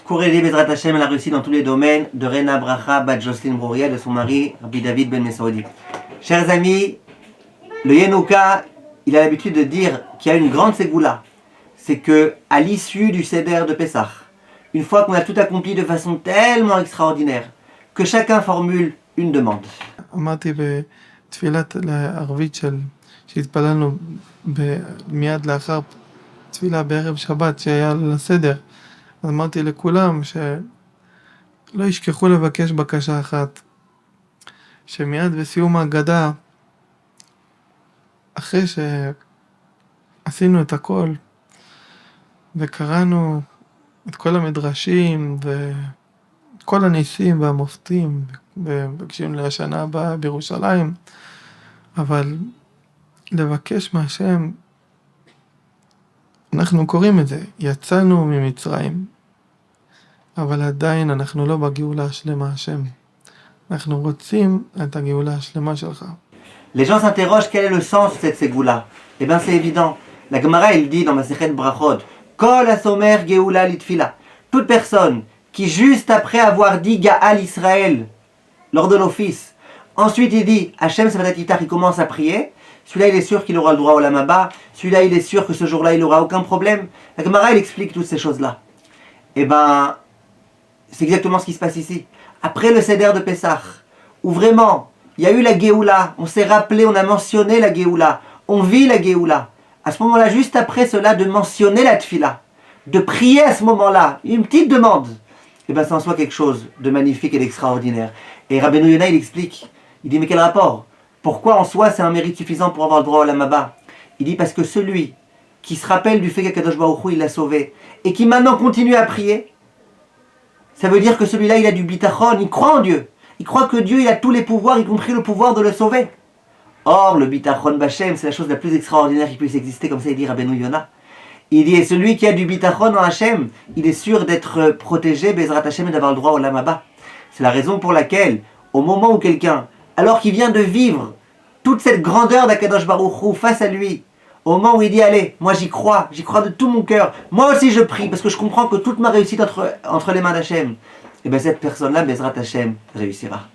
Corrélé Bezrat Hashem, elle a réussi dans tous les domaines, de Rena Bracha, Bat Jocelyne Brouria, de son mari, Rabbi David Ben Mesaoudi. Chers amis, le Yenouka, il a l'habitude de dire qu'il y a une grande ségoula. C'est que, à l'issue du Seder de Pessah, une fois qu'on a tout accompli de façon tellement extraordinaire, que chacun formule une demande. אמרתי בתפילת הערבית שהתפללנו מיד לאחר תפילה בערב שבת שהיה לסדר, אז אמרתי לכולם שלא ישכחו לבקש בקשה אחת, שמיד בסיום ההגדה, אחרי שעשינו את הכל וקראנו את כל המדרשים ואת כל הניסים והמופתים ובקשים לשנה הבאה בירושלים, אבל לבקש מהשם, אנחנו קוראים את זה, יצאנו ממצרים, אבל עדיין אנחנו לא בגאולה השלמה השם. אנחנו רוצים את הגאולה השלמה שלך. Les gens s'interrogent quel est le sens de cette ségoula. Eh bien c'est évident. La Gemara il dit dans Masechet Brachot, Kol hasomer geoula litfila. Toute personne qui juste après avoir dit Gaal Israël lors de l'office, ensuite il dit Hachem Sabatatitar, il commence à prier, celui-là il est sûr qu'il aura le droit au Olam Haba, celui-là il est sûr que ce jour-là il n'aura aucun problème. La Gemara il explique toutes ces choses-là. Eh ben c'est exactement ce qui se passe ici. Après le Seder de Pessah, où vraiment il y a eu la Géoula, on s'est rappelé, on a mentionné la Géoula, on vit la Géoula. À ce moment-là, juste après cela, de mentionner la Tfila, de prier à ce moment-là, une petite demande, et bien c'est en soi quelque chose de magnifique et d'extraordinaire. Et Rabbeinu Yonah, il explique, il dit mais quel rapport? Pourquoi en soi c'est un mérite suffisant pour avoir le droit au Olam Haba? Il dit parce que celui qui se rappelle du fait qu'Akadosh Baruch Hu il l'a sauvé, et qui maintenant continue à prier, ça veut dire que celui-là il a du bitachon, il croit en Dieu. Il croit que Dieu il a tous les pouvoirs, y compris le pouvoir de le sauver. Or, le bitachon b'Hashem, c'est la chose la plus extraordinaire qui puisse exister, comme ça il dit Rabbeinu Yonah. Il dit, et celui qui a du bitachon en Hachem, il est sûr d'être protégé, Bezrat Hashem, et d'avoir le droit au Olam Haba. C'est la raison pour laquelle, au moment où quelqu'un, alors qu'il vient de vivre toute cette grandeur d'Akadosh Baruch Hu face à lui, au moment où il dit, allez, moi j'y crois de tout mon cœur, moi aussi je prie, parce que je comprends que toute ma réussite entre les mains d'Hachem, et bien cette personne-là, Bezrat Hashem, réussira.